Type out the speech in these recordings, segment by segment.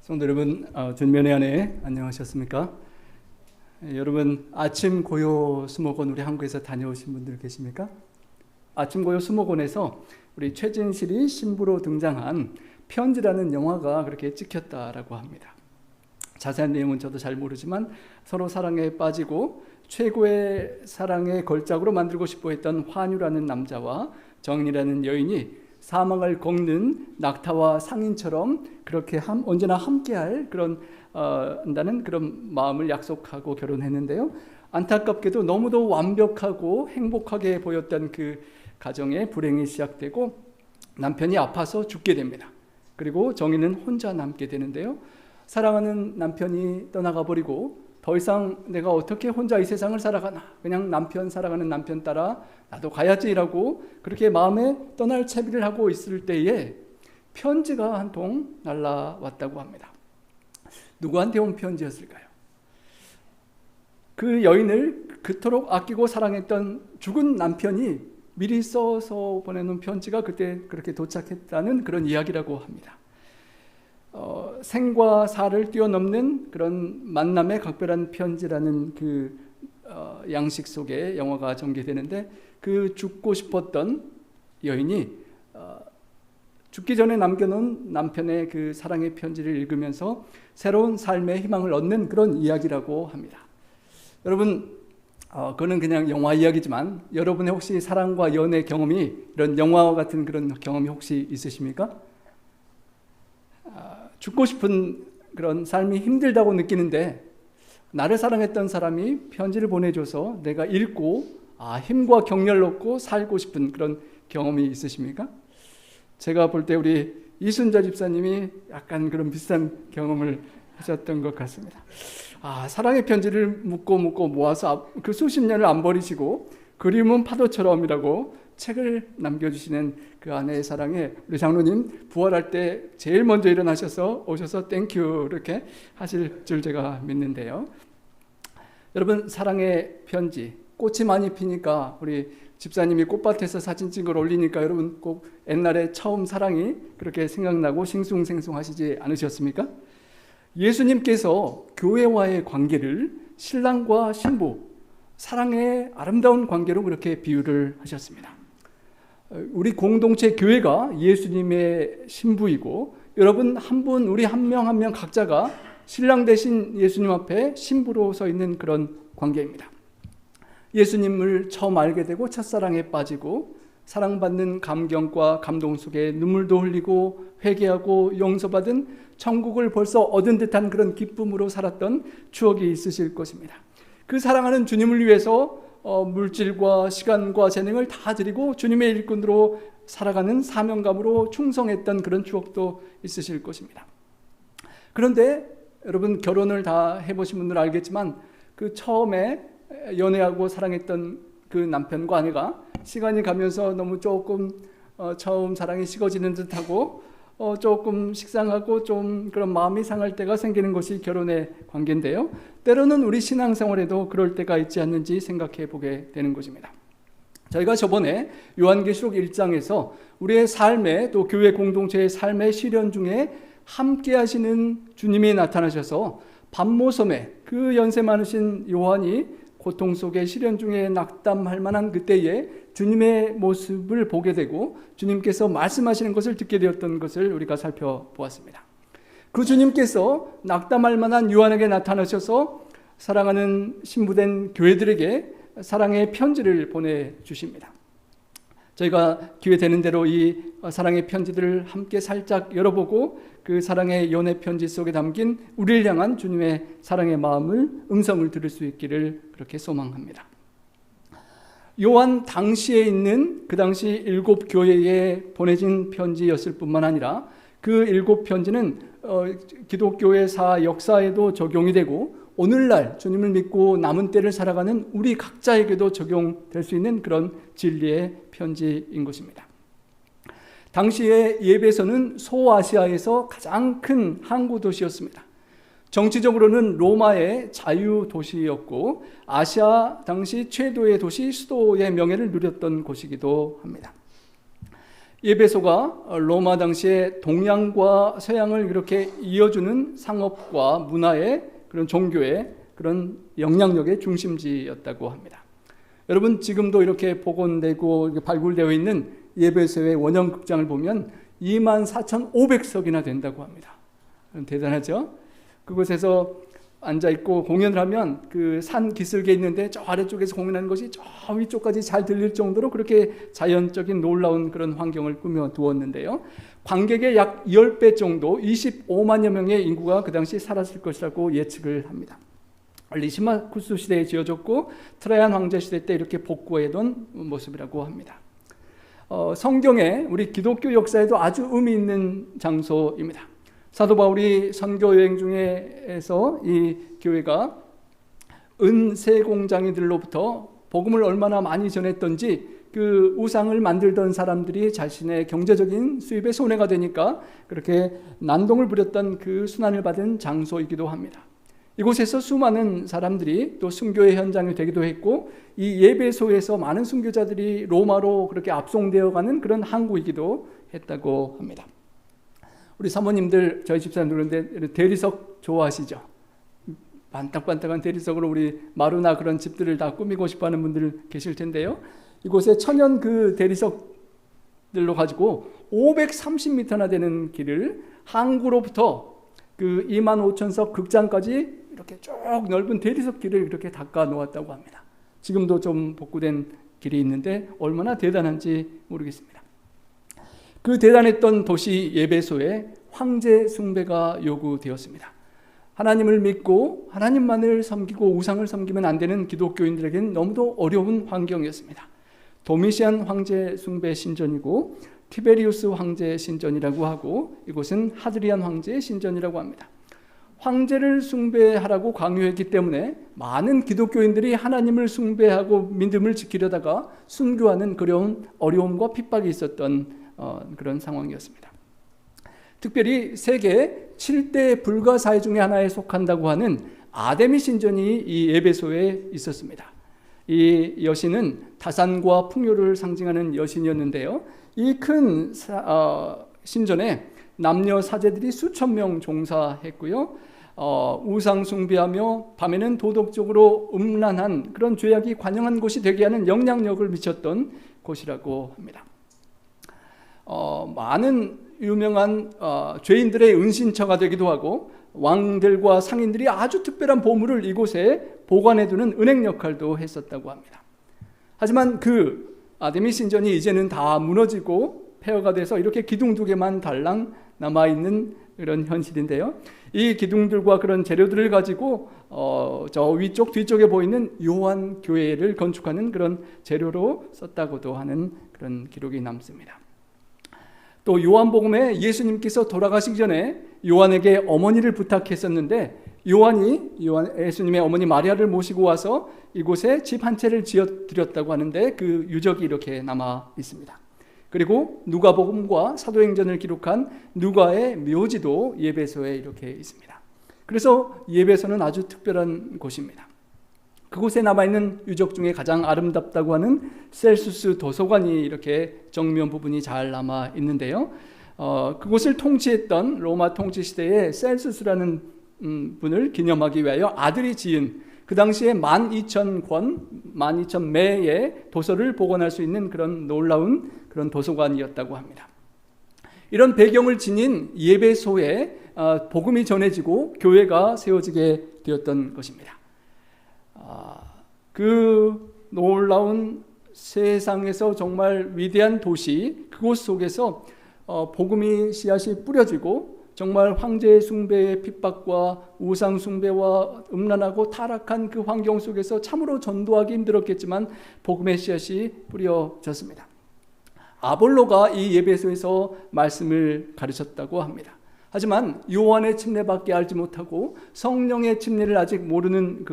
성도 여러분, 전면의 안에 안녕하셨습니까? 여러분, 아침 고요 수목원 우리 한국에서 다녀오신 분들 계십니까? 아침 고요 수목원에서 우리 최진실이 신부로 등장한 편지라는 영화가 그렇게 찍혔다라고 합니다. 자세한 내용은 저도 잘 모르지만 서로 사랑에 빠지고 최고의 사랑의 걸작으로 만들고 싶어 했던 환유라는 남자와 정인이라는 여인이 사망을 걷는 낙타와 상인처럼 그렇게 언제나 함께할 한다는 그런 마음을 약속하고 결혼했는데요. 안타깝게도 너무도 완벽하고 행복하게 보였던 그 가정에 불행이 시작되고 남편이 아파서 죽게 됩니다. 그리고 정인은 혼자 남게 되는데요. 사랑하는 남편이 떠나가 버리고 더 이상 내가 어떻게 혼자 이 세상을 살아가나, 그냥 사랑하는 남편 따라 나도 가야지라고 그렇게 마음에 떠날 채비를 하고 있을 때에 편지가 한 통 날라왔다고 합니다. 누구한테 온 편지였을까요? 그 여인을 그토록 아끼고 사랑했던 죽은 남편이 미리 써서 보내놓은 편지가 그때 그렇게 도착했다는 그런 이야기라고 합니다. 생과 사를 뛰어넘는 그런 만남의 각별한 편지라는 그 양식 속에 영화가 전개되는데, 그 죽고 싶었던 여인이 죽기 전에 남겨놓은 남편의 그 사랑의 편지를 읽으면서 새로운 삶의 희망을 얻는 그런 이야기라고 합니다. 여러분, 그거는 그냥 영화 이야기지만 여러분의 혹시 사랑과 연애 경험이, 이런 영화와 같은 그런 경험이 혹시 있으십니까? 죽고 싶은 그런 삶이 힘들다고 느끼는데 나를 사랑했던 사람이 편지를 보내줘서 내가 읽고 힘과 격려를 얻고 살고 싶은 그런 경험이 있으십니까? 제가 볼 때 우리 이순자 집사님이 약간 그런 비슷한 경험을 하셨던 것 같습니다. 사랑의 편지를 묻고 모아서 그 수십 년을 안 버리시고 그리움은 파도처럼이라고 책을 남겨주시는 그 아내의 사랑에 우리 장로님 부활할 때 제일 먼저 일어나셔서 오셔서 땡큐 이렇게 하실 줄 제가 믿는데요. 여러분, 사랑의 편지, 꽃이 많이 피니까 우리 집사님이 꽃밭에서 사진 찍어 올리니까 여러분 꼭 옛날에 처음 사랑이 그렇게 생각나고 싱숭생숭하시지 않으셨습니까? 예수님께서 교회와의 관계를 신랑과 신부, 사랑의 아름다운 관계로 그렇게 비유를 하셨습니다. 우리 공동체 교회가 예수님의 신부이고 여러분 우리 한 명 한 명 각자가 신랑 대신 예수님 앞에 신부로 서 있는 그런 관계입니다. 예수님을 처음 알게 되고 첫사랑에 빠지고 사랑받는 감격과 감동 속에 눈물도 흘리고 회개하고 용서받은 천국을 벌써 얻은 듯한 그런 기쁨으로 살았던 추억이 있으실 것입니다. 그 사랑하는 주님을 위해서 물질과 시간과 재능을 다 드리고 주님의 일꾼으로 살아가는 사명감으로 충성했던 그런 추억도 있으실 것입니다. 그런데 여러분, 결혼을 다 해보신 분들은 알겠지만 그 처음에 연애하고 사랑했던 그 남편과 아내가 시간이 가면서 너무 조금 처음 사랑이 식어지는 듯하고 조금 식상하고 좀 그런 마음이 상할 때가 생기는 것이 결혼의 관계인데요. 때로는 우리 신앙생활에도 그럴 때가 있지 않는지 생각해 보게 되는 것입니다. 저희가 저번에 요한계시록 1장에서 우리의 삶의, 또 교회 공동체의 삶의 시련 중에 함께 하시는 주님이 나타나셔서 밤모섬에 그 연세 많으신 요한이 고통 속에 시련 중에 낙담할 만한 그때에 주님의 모습을 보게 되고 주님께서 말씀하시는 것을 듣게 되었던 것을 우리가 살펴보았습니다. 그 주님께서 낙담할 만한 요한에게 나타나셔서 사랑하는 신부된 교회들에게 사랑의 편지를 보내주십니다. 저희가 기회 되는 대로 이 사랑의 편지들을 함께 살짝 열어보고 그 사랑의 연애 편지 속에 담긴 우리를 향한 주님의 사랑의 마음을, 음성을 들을 수 있기를 그렇게 소망합니다. 요한 당시에 있는 그 당시 7 교회에 보내진 편지였을 뿐만 아니라 그 7 편지는 기독교의 역사에도 적용이 되고 오늘날 주님을 믿고 남은 때를 살아가는 우리 각자에게도 적용될 수 있는 그런 진리의 편지인 것입니다. 당시에 예배소는 소아시아에서 가장 큰 항구 도시였습니다. 정치적으로는 로마의 자유 도시였고 아시아 당시 최도의 도시, 수도의 명예를 누렸던 곳이기도 합니다. 예배소가 로마 당시에 동양과 서양을 이렇게 이어주는 상업과 문화의 그런 종교의 그런 영향력의 중심지였다고 합니다. 여러분, 지금도 이렇게 복원되고 발굴되어 있는 예배소의 원형 극장을 보면 24,500석이나 된다고 합니다. 대단하죠? 그곳에서 앉아있고 공연을 하면 그 산 기슭에 있는데 저 아래쪽에서 공연하는 것이 저 위쪽까지 잘 들릴 정도로 그렇게 자연적인 놀라운 그런 환경을 꾸며 두었는데요. 관객의 약 10배 정도 25만여 명의 인구가 그 당시 살았을 것이라고 예측을 합니다. 리시마쿠스 시대에 지어졌고 트라이안 황제 시대 때 이렇게 복구해둔 모습이라고 합니다. 성경에 우리 기독교 역사에도 아주 의미 있는 장소입니다. 사도 바울이 선교 여행 중에서 이 교회가 은세공장이들로부터 복음을 얼마나 많이 전했던지 그 우상을 만들던 사람들이 자신의 경제적인 수입에 손해가 되니까 그렇게 난동을 부렸던 그 순환을 받은 장소이기도 합니다. 이곳에서 수많은 사람들이 또 순교의 현장이 되기도 했고 이 예배소에서 많은 순교자들이 로마로 그렇게 압송되어가는 그런 항구이기도 했다고 합니다. 우리 사모님들, 저희 집사람들 그런데 대리석 좋아하시죠? 반딱반딱한 대리석으로 우리 마루나 그런 집들을 다 꾸미고 싶어하는 분들 계실 텐데요. 이곳에 천연 그 대리석들로 가지고 530m나 되는 길을 항구로부터 그 25,000석 극장까지 이렇게 쭉 넓은 대리석 길을 이렇게 닦아 놓았다고 합니다. 지금도 좀 복구된 길이 있는데 얼마나 대단한지 모르겠습니다. 그 대단했던 도시 예배소에 황제 숭배가 요구되었습니다. 하나님을 믿고 하나님만을 섬기고 우상을 섬기면 안 되는 기독교인들에게는 너무도 어려운 환경이었습니다. 도미시안 황제 숭배 신전이고 티베리우스 황제 신전이라고 하고 이곳은 하드리안 황제 신전이라고 합니다. 황제를 숭배하라고 강요했기 때문에 많은 기독교인들이 하나님을 숭배하고 믿음을 지키려다가 순교하는 그런 어려움과 핍박이 있었던 그런 상황이었습니다. 특별히 세계 7대 불가사의 중에 하나에 속한다고 하는 아데미 신전이 이 예배소에 있었습니다. 이 여신은 다산과 풍요를 상징하는 여신이었는데요. 이 큰 신전에 남녀 사제들이 수천 명 종사했고요. 우상 숭배하며 밤에는 도덕적으로 음란한 그런 죄악이 관영한 곳이 되게 하는 영향력을 미쳤던 곳이라고 합니다. 많은 유명한 죄인들의 은신처가 되기도 하고 왕들과 상인들이 아주 특별한 보물을 이곳에 보관해두는 은행 역할도 했었다고 합니다. 하지만 그 아데미 신전이 이제는 다 무너지고 폐허가 돼서 이렇게 기둥 2개만 달랑 남아있는 그런 현실인데요. 이 기둥들과 그런 재료들을 가지고 저 위쪽 뒤쪽에 보이는 요한 교회를 건축하는 그런 재료로 썼다고도 하는 그런 기록이 남습니다. 또 요한복음에 예수님께서 돌아가시기 전에 요한에게 어머니를 부탁했었는데 예수님의 어머니 마리아를 모시고 와서 이곳에 집 한 채를 지어드렸다고 하는데 그 유적이 이렇게 남아 있습니다. 그리고 누가복음과 사도행전을 기록한 누가의 묘지도 예배소에 이렇게 있습니다. 그래서 예배소는 아주 특별한 곳입니다. 그곳에 남아있는 유적 중에 가장 아름답다고 하는 셀수스 도서관이 이렇게 정면 부분이 잘 남아 있는데요. 그곳을 통치했던 로마 통치 시대에 셀수스라는 분을 기념하기 위하여 아들이 지은 그 당시에 12,000매의 도서를 복원할 수 있는 그런 놀라운 그런 도서관이었다고 합니다. 이런 배경을 지닌 예배소에 복음이 전해지고 교회가 세워지게 되었던 것입니다. 그 놀라운 세상에서 정말 위대한 도시 그곳 속에서 복음이 씨앗이 뿌려지고 정말 황제 숭배의 핍박과 우상 숭배와 음란하고 타락한 그 환경 속에서 참으로 전도하기 힘들었겠지만 복음의 씨앗이 뿌려졌습니다. 아볼로가 이 예배소에서 말씀을 가르쳤다고 합니다. 하지만 요한의 침례밖에 알지 못하고 성령의 침례를 아직 모르는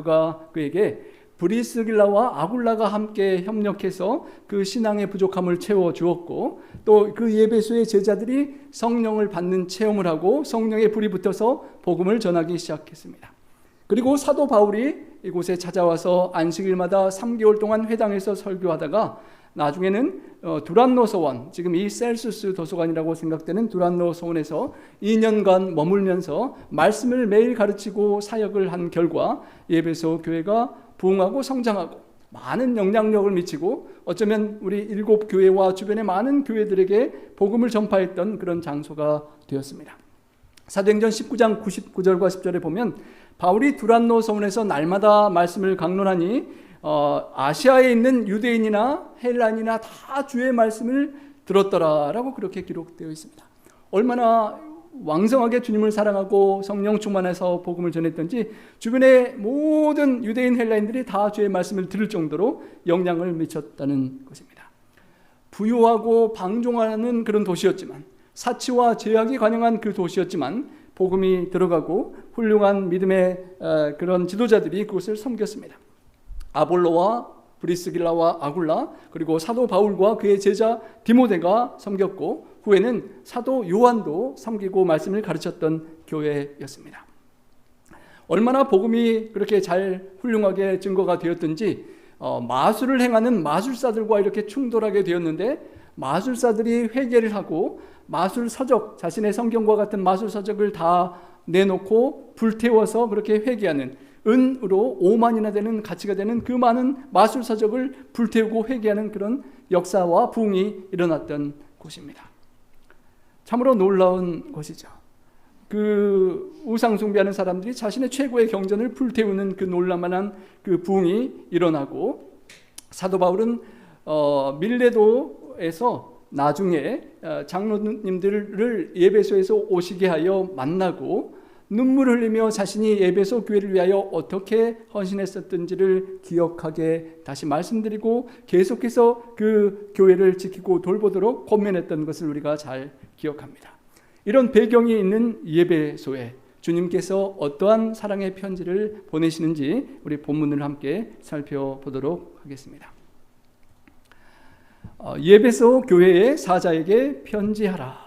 그에게 브리스길라와 아굴라가 함께 협력해서 그 신앙의 부족함을 채워주었고 또 그 예배소의 제자들이 성령을 받는 체험을 하고 성령의 불이 붙어서 복음을 전하기 시작했습니다. 그리고 사도 바울이 이곳에 찾아와서 안식일마다 3개월 동안 회당에서 설교하다가 나중에는 두란노 서원, 지금 이 셀수스 도서관이라고 생각되는 두란노 서원에서 2년간 머물면서 말씀을 매일 가르치고 사역을 한 결과 에베소 교회가 부흥하고 성장하고 많은 영향력을 미치고 어쩌면 우리 7 교회와 주변의 많은 교회들에게 복음을 전파했던 그런 장소가 되었습니다. 사도행전 19장 99절과 10절에 보면 바울이 두란노 서원에서 날마다 말씀을 강론하니 아시아에 있는 유대인이나 헬라인이나 다 주의 말씀을 들었더라라고 그렇게 기록되어 있습니다. 얼마나 왕성하게 주님을 사랑하고 성령 충만해서 복음을 전했던지 주변의 모든 유대인 헬라인들이 다 주의 말씀을 들을 정도로 영향을 미쳤다는 것입니다. 부유하고 방종하는 그런 도시였지만, 사치와 죄악이 관영한 그 도시였지만 복음이 들어가고 훌륭한 믿음의 그런 지도자들이 그곳을 섬겼습니다. 아볼로와 브리스길라와 아굴라, 그리고 사도 바울과 그의 제자 디모데가 섬겼고 후에는 사도 요한도 섬기고 말씀을 가르쳤던 교회였습니다. 얼마나 복음이 그렇게 잘 훌륭하게 증거가 되었든지 마술을 행하는 마술사들과 이렇게 충돌하게 되었는데, 마술사들이 회개를 하고 마술 서적, 자신의 성경과 같은 마술 서적을 다 내놓고 불태워서 그렇게 회개하는, 은으로 5만이나 되는 가치가 되는 그 많은 마술 서적을 불태우고 회개하는 그런 역사와 부흥이 일어났던 곳입니다. 참으로 놀라운 것이죠. 그 우상 숭배하는 사람들이 자신의 최고의 경전을 불태우는 그 놀랄만한 그 부흥이 일어나고, 사도 바울은 밀레도에서 나중에 장로님들을 에베소에서 오시게 하여 만나고 눈물을 흘리며 자신이 에베소 교회를 위하여 어떻게 헌신했었던지를 기억하게 다시 말씀드리고 계속해서 그 교회를 지키고 돌보도록 권면했던 것을 우리가 잘 기억합니다. 이런 배경이 있는 에베소에 주님께서 어떠한 사랑의 편지를 보내시는지 우리 본문을 함께 살펴보도록 하겠습니다. 에베소 교회의 사자에게 편지하라.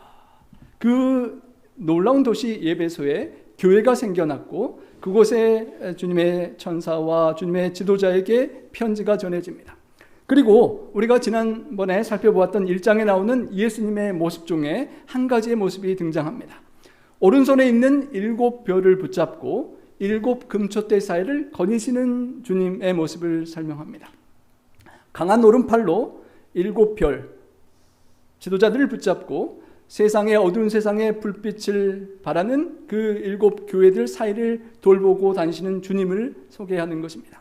그 놀라운 도시 에베소에 교회가 생겨났고 그곳에 주님의 천사와 주님의 지도자에게 편지가 전해집니다. 그리고 우리가 지난번에 살펴보았던 1장에 나오는 예수님의 모습 중에 한 가지의 모습이 등장합니다. 오른손에 있는 7별을 붙잡고 7 금촛대 사이를 거니시는 주님의 모습을 설명합니다. 강한 오른팔로 7별 지도자들을 붙잡고 세상의 어두운 세상에 불빛을 발하는 그 7 교회들 사이를 돌보고 다니시는 주님을 소개하는 것입니다.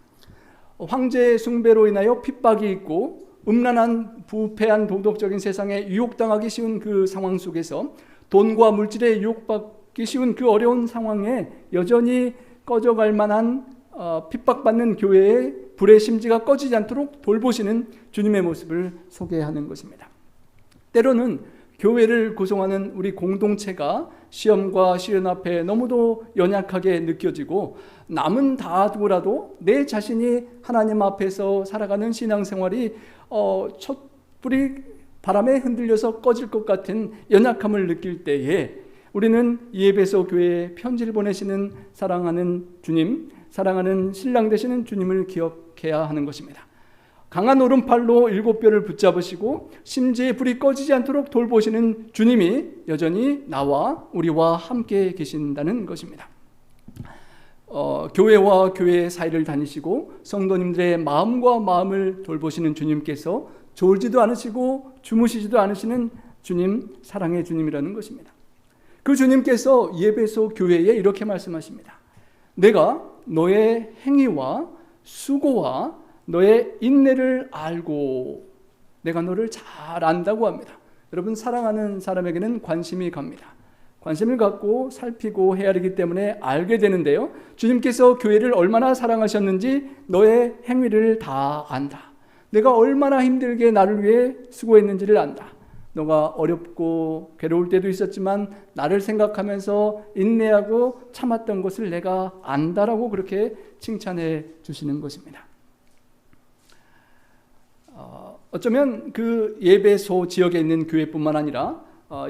황제 숭배로 인하여 핍박이 있고 음란한 부패한 도덕적인 세상에 유혹당하기 쉬운 그 상황 속에서 돈과 물질에 유혹받기 쉬운 그 어려운 상황에 여전히 꺼져갈 만한 핍박받는 교회의 불의 심지가 꺼지지 않도록 돌보시는 주님의 모습을 소개하는 것입니다. 때로는 교회를 구성하는 우리 공동체가 시험과 시련 앞에 너무도 연약하게 느껴지고 남은 다 두고라도 내 자신이 하나님 앞에서 살아가는 신앙생활이 촛불이 바람에 흔들려서 꺼질 것 같은 연약함을 느낄 때에 우리는 에베소 교회에 편지를 보내시는 사랑하는 주님, 사랑하는 신랑 되시는 주님을 기억해야 하는 것입니다. 강한 오른팔로 7별을 붙잡으시고 심지에 불이 꺼지지 않도록 돌보시는 주님이 여전히 나와 우리와 함께 계신다는 것입니다. 교회와 교회 사이를 다니시고 성도님들의 마음과 마음을 돌보시는 주님께서 졸지도 않으시고 주무시지도 않으시는 주님, 사랑의 주님이라는 것입니다. 그 주님께서 에베소 교회에 이렇게 말씀하십니다. 내가 너의 행위와 수고와 너의 인내를 알고 내가 너를 잘 안다고 합니다. 여러분, 사랑하는 사람에게는 관심이 갑니다. 관심을 갖고 살피고 헤아리기 때문에 알게 되는데요, 주님께서 교회를 얼마나 사랑하셨는지 너의 행위를 다 안다. 내가 얼마나 힘들게 나를 위해 수고했는지를 안다. 너가 어렵고 괴로울 때도 있었지만 나를 생각하면서 인내하고 참았던 것을 내가 안다라고 그렇게 칭찬해 주시는 것입니다. 어쩌면 그 에베소 지역에 있는 교회뿐만 아니라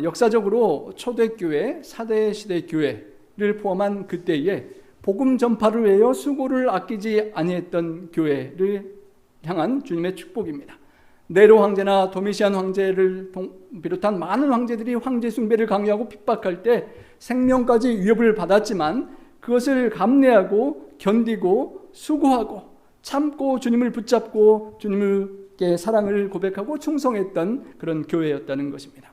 역사적으로 초대교회, 사대시대 교회를 포함한 그때에 복음 전파를 위하여 수고를 아끼지 아니했던 교회를 향한 주님의 축복입니다. 네로 황제나 도미시안 황제를 비롯한 많은 황제들이 황제 숭배를 강요하고 핍박할 때 생명까지 위협을 받았지만 그것을 감내하고 견디고 수고하고 참고 주님을 붙잡고 주님께 사랑을 고백하고 충성했던 그런 교회였다는 것입니다.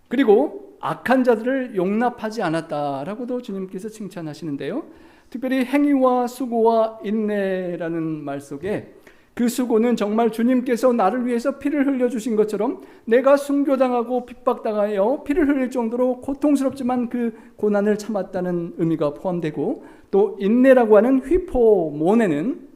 그리고 악한 자들을 용납하지 않았다라고도 주님께서 칭찬하시는데요. 특별히 행위와 수고와 인내라는 말 속에 그 수고는 정말 주님께서 나를 위해서 피를 흘려주신 것처럼 내가 순교당하고 핍박당하여 피를 흘릴 정도로 고통스럽지만 그 고난을 참았다는 의미가 포함되고, 또 인내라고 하는 휘포모네는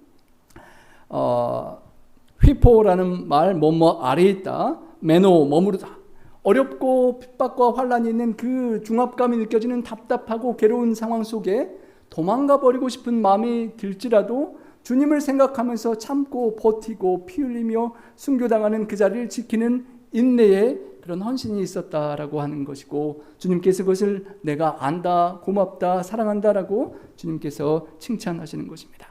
휘포라는 말 뭐뭐 아래 있다, 메노 머무르다, 어렵고 핍박과 환란이 있는 그 중압감이 느껴지는 답답하고 괴로운 상황 속에 도망가 버리고 싶은 마음이 들지라도 주님을 생각하면서 참고 버티고 피 흘리며 순교당하는 그 자리를 지키는 인내의 그런 헌신이 있었다라고 하는 것이고, 주님께서 그것을 내가 안다, 고맙다, 사랑한다라고 주님께서 칭찬하시는 것입니다.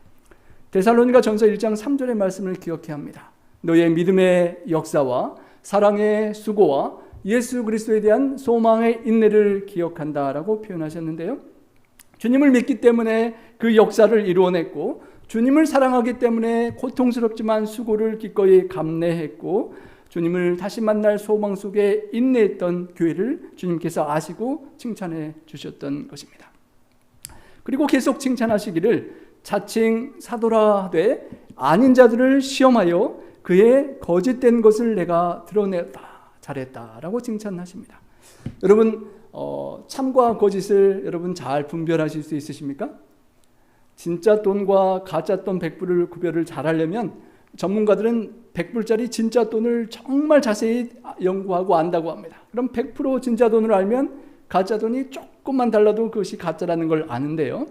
데살로니가 전서 1장 3절의 말씀을 기억해야 합니다. 너의 믿음의 역사와 사랑의 수고와 예수 그리스도에 대한 소망의 인내를 기억한다라고 표현하셨는데요. 주님을 믿기 때문에 그 역사를 이루어냈고, 주님을 사랑하기 때문에 고통스럽지만 수고를 기꺼이 감내했고, 주님을 다시 만날 소망 속에 인내했던 교회를 주님께서 아시고 칭찬해 주셨던 것입니다. 그리고 계속 칭찬하시기를 자칭 사도라 하되 아닌 자들을 시험하여 그의 거짓된 것을 내가 드러냈다, 잘했다라고 칭찬하십니다. 여러분, 참과 거짓을 여러분 잘 분별하실 수 있으십니까? 진짜 돈과 가짜 돈 100불을 구별을 잘하려면 전문가들은 100불짜리 진짜 돈을 정말 자세히 연구하고 안다고 합니다. 그럼 100% 진짜 돈을 알면 가짜 돈이 조금만 달라도 그것이 가짜라는 걸 아는데요.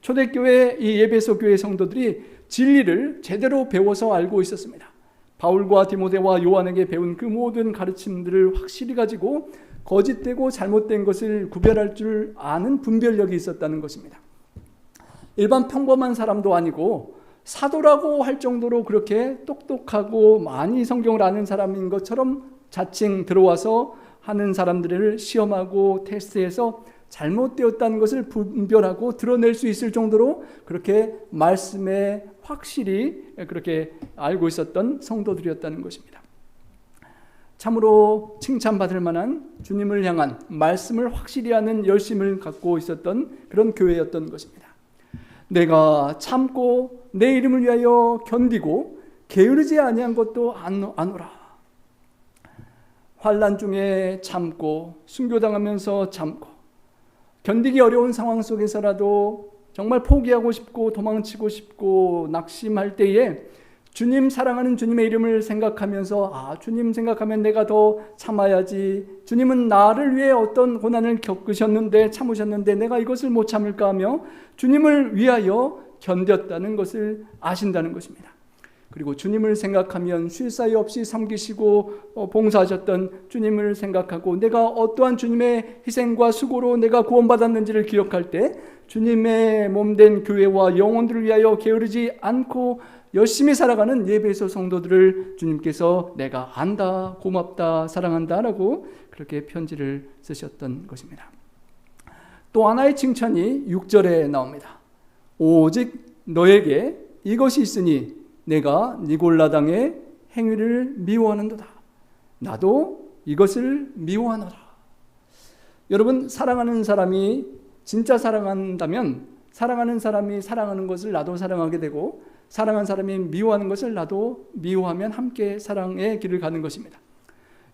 초대교회 이 에베소 교회 성도들이 진리를 제대로 배워서 알고 있었습니다. 바울과 디모데와 요한에게 배운 그 모든 가르침들을 확실히 가지고 거짓되고 잘못된 것을 구별할 줄 아는 분별력이 있었다는 것입니다. 일반 평범한 사람도 아니고 사도라고 할 정도로 그렇게 똑똑하고 많이 성경을 아는 사람인 것처럼 자칭 들어와서 하는 사람들을 시험하고 테스트해서 잘못되었다는 것을 분별하고 드러낼 수 있을 정도로 그렇게 말씀에 확실히 그렇게 알고 있었던 성도들이었다는 것입니다. 참으로 칭찬받을 만한 주님을 향한 말씀을 확실히 아는 열심을 갖고 있었던 그런 교회였던 것입니다. 내가 참고 내 이름을 위하여 견디고 게으르지 아니한 것도 아노라. 환난 중에 참고 순교당하면서 참고 견디기 어려운 상황 속에서라도 정말 포기하고 싶고 도망치고 싶고 낙심할 때에 주님 사랑하는 주님의 이름을 생각하면서 주님 생각하면 내가 더 참아야지, 주님은 나를 위해 어떤 고난을 겪으셨는데 참으셨는데 내가 이것을 못 참을까 하며 주님을 위하여 견뎠다는 것을 아신다는 것입니다. 그리고 주님을 생각하면 쉴 사이 없이 섬기시고 봉사하셨던 주님을 생각하고 내가 어떠한 주님의 희생과 수고로 내가 구원받았는지를 기억할 때 주님의 몸된 교회와 영혼들을 위하여 게으르지 않고 열심히 살아가는 예배소 성도들을 주님께서 내가 안다, 고맙다, 사랑한다 라고 그렇게 편지를 쓰셨던 것입니다. 또 하나의 칭찬이 6절에 나옵니다. 오직 너에게 이것이 있으니 내가 니골라당의 행위를 미워하는도다. 나도 이것을 미워하노라. 여러분, 사랑하는 사람이 진짜 사랑한다면 사랑하는 사람이 사랑하는 것을 나도 사랑하게 되고 사랑하는 사람이 미워하는 것을 나도 미워하면 함께 사랑의 길을 가는 것입니다.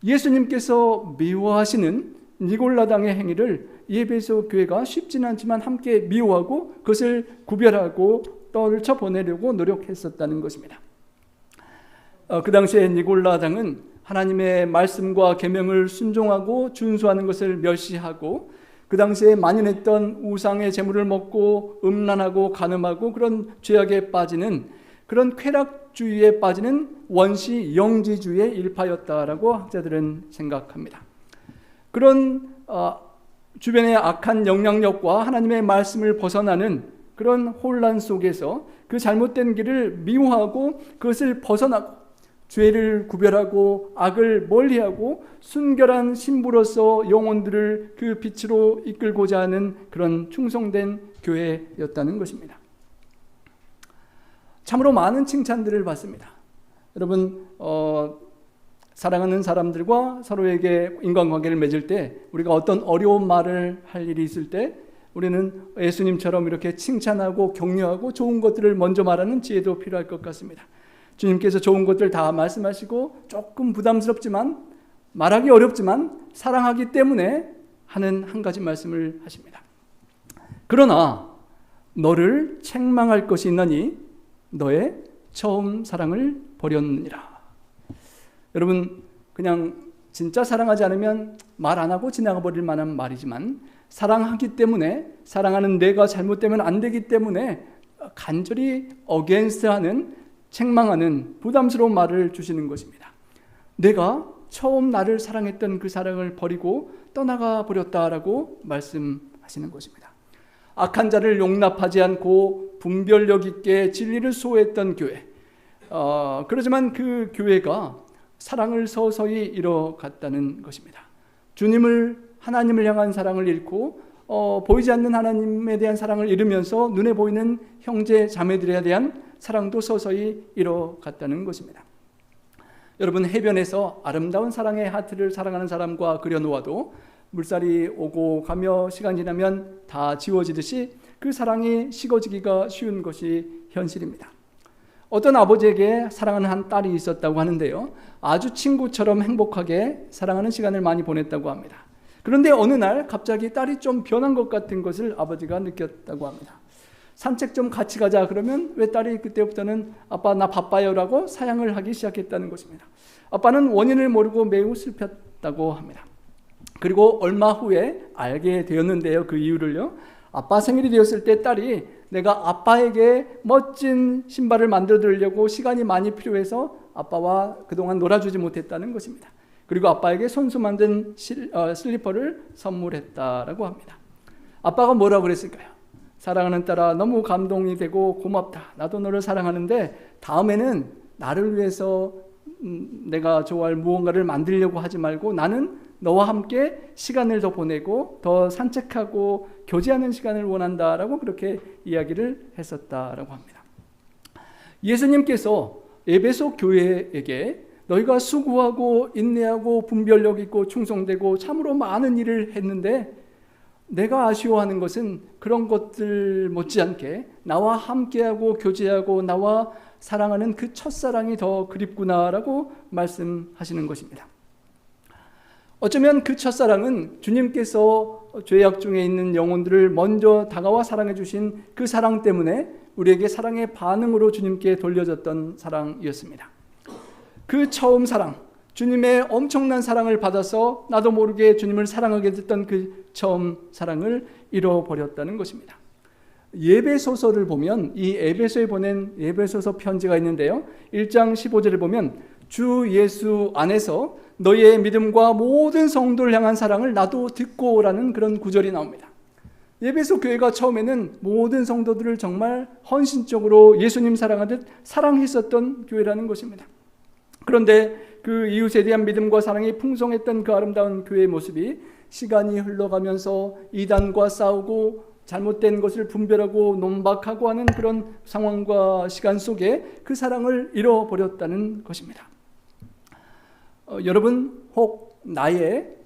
예수님께서 미워하시는 니골라당의 행위를 에베소 교회가 쉽지는 않지만 함께 미워하고 그것을 구별하고 떨쳐보내려고 노력했었다는 것입니다. 그 당시에 니골라당은 하나님의 말씀과 계명을 순종하고 준수하는 것을 멸시하고 그 당시에 만연했던 우상의 재물을 먹고 음란하고 간음하고 그런 죄악에 빠지는 그런 쾌락주의에 빠지는 원시 영지주의의 일파였다라고 학자들은 생각합니다. 그런 주변의 악한 영향력과 하나님의 말씀을 벗어나는 그런 혼란 속에서 그 잘못된 길을 미워하고 그것을 벗어나고 죄를 구별하고 악을 멀리하고 순결한 신부로서 영혼들을 그 빛으로 이끌고자 하는 그런 충성된 교회였다는 것입니다. 참으로 많은 칭찬들을 받습니다. 여러분, 사랑하는 사람들과 서로에게 인간관계를 맺을 때 우리가 어떤 어려운 말을 할 일이 있을 때 우리는 예수님처럼 이렇게 칭찬하고 격려하고 좋은 것들을 먼저 말하는 지혜도 필요할 것 같습니다. 주님께서 좋은 것들 다 말씀하시고 조금 부담스럽지만 말하기 어렵지만 사랑하기 때문에 하는 한 가지 말씀을 하십니다. 그러나 너를 책망할 것이 있나니 너의 처음 사랑을 버렸느니라. 여러분, 그냥 진짜 사랑하지 않으면 말 안 하고 지나가 버릴 만한 말이지만 사랑하기 때문에, 사랑하는 내가 잘못되면 안 되기 때문에 간절히 어게인스트하는, 책망하는 부담스러운 말을 주시는 것입니다. 내가 처음 나를 사랑했던 그 사랑을 버리고 떠나가 버렸다라고 말씀하시는 것입니다. 악한 자를 용납하지 않고 분별력 있게 진리를 수호했던 교회, 그러지만 그 교회가 사랑을 서서히 잃어갔다는 것입니다. 하나님을 향한 사랑을 잃고 보이지 않는 하나님에 대한 사랑을 잃으면서 눈에 보이는 형제 자매들에 대한 사랑도 서서히 잃어갔다는 것입니다. 여러분, 해변에서 아름다운 사랑의 하트를 사랑하는 사람과 그려놓아도 물살이 오고 가며 시간 지나면 다 지워지듯이 그 사랑이 식어지기가 쉬운 것이 현실입니다. 어떤 아버지에게 사랑하는 한 딸이 있었다고 하는데요, 아주 친구처럼 행복하게 사랑하는 시간을 많이 보냈다고 합니다. 그런데 어느 날 갑자기 딸이 좀 변한 것 같은 것을 아버지가 느꼈다고 합니다. 산책 좀 같이 가자 그러면 왜 딸이 그때부터는 아빠 나 바빠요 라고 사양을 하기 시작했다는 것입니다. 아빠는 원인을 모르고 매우 슬펐다고 합니다. 그리고 얼마 후에 알게 되었는데요, 그 이유를요, 아빠 생일이 되었을 때 딸이 내가 아빠에게 멋진 신발을 만들어 드리려고 시간이 많이 필요해서 아빠와 그동안 놀아주지 못했다는 것입니다. 그리고 아빠에게 손수 만든 슬리퍼를 선물했다라고 합니다. 아빠가 뭐라고 그랬을까요? 사랑하는 딸아, 너무 감동이 되고 고맙다. 나도 너를 사랑하는데 다음에는 나를 위해서 내가 좋아할 무언가를 만들려고 하지 말고 나는 너와 함께 시간을 더 보내고 더 산책하고 교제하는 시간을 원한다라고 그렇게 이야기를 했었다라고 합니다. 예수님께서 에베소 교회에게 너희가 수고하고 인내하고 분별력 있고 충성되고 참으로 많은 일을 했는데 내가 아쉬워하는 것은 그런 것들 못지않게 나와 함께하고 교제하고 나와 사랑하는 그 첫사랑이 더 그립구나라고 말씀하시는 것입니다. 어쩌면 그 첫사랑은 주님께서 죄악 중에 있는 영혼들을 먼저 다가와 사랑해 주신 그 사랑 때문에 우리에게 사랑의 반응으로 주님께 돌려졌던 사랑이었습니다. 그 처음 사랑, 주님의 엄청난 사랑을 받아서 나도 모르게 주님을 사랑하게 됐던 그 처음 사랑을 잃어버렸다는 것입니다. 예배소서를 보면 이 에베소에 보낸 예배소서 편지가 있는데요, 1장 15절을 보면 주 예수 안에서 너희의 믿음과 모든 성도를 향한 사랑을 나도 듣고라는 그런 구절이 나옵니다. 예배소 교회가 처음에는 모든 성도들을 정말 헌신적으로 예수님 사랑하듯 사랑했었던 교회라는 것입니다. 그런데 그 이웃에 대한 믿음과 사랑이 풍성했던 그 아름다운 교회의 모습이 시간이 흘러가면서 이단과 싸우고 잘못된 것을 분별하고 논박하고 하는 그런 상황과 시간 속에 그 사랑을 잃어버렸다는 것입니다. 여러분, 혹 나의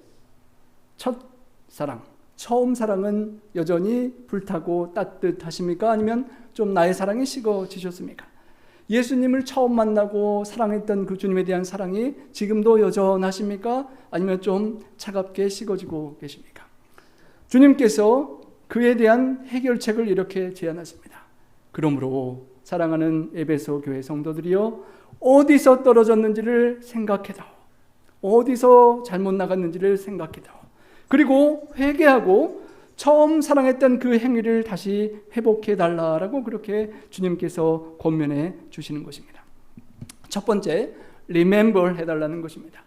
첫사랑, 처음 사랑은 여전히 불타고 따뜻하십니까? 아니면 좀 나의 사랑이 식어지셨습니까? 예수님을 처음 만나고 사랑했던 그 주님에 대한 사랑이 지금도 여전하십니까? 아니면 좀 차갑게 식어지고 계십니까? 주님께서 그에 대한 해결책을 이렇게 제안하십니다. 그러므로 사랑하는 에베소 교회 성도들이여, 어디서 떨어졌는지를 생각해다오. 어디서 잘못 나갔는지를 생각해다오. 그리고 회개하고 처음 사랑했던 그 행위를 다시 회복해달라라고 그렇게 주님께서 권면해 주시는 것입니다. 첫 번째, remember 해달라는 것입니다.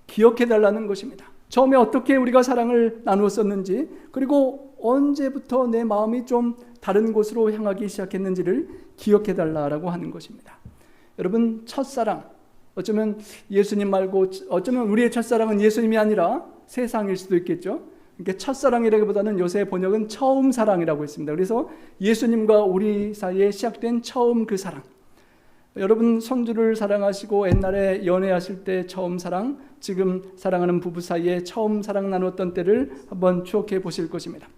기억해달라는 것입니다. 처음에 어떻게 우리가 사랑을 나누었었는지, 그리고 언제부터 내 마음이 좀 다른 곳으로 향하기 시작했는지를 기억해달라고 하는 것입니다. 여러분, 첫사랑, 어쩌면 예수님 말고 어쩌면 우리의 첫사랑은 예수님이 아니라 세상일 수도 있겠죠. 그러니까 첫사랑이라기보다는 요새 번역은 처음 사랑이라고 했습니다. 그래서 예수님과 우리 사이에 시작된 처음 그 사랑. 여러분, 손주를 사랑하시고 옛날에 연애하실 때 처음 사랑, 지금 사랑하는 부부 사이에 처음 사랑 나눴던 때를 한번 추억해 보실 것입니다.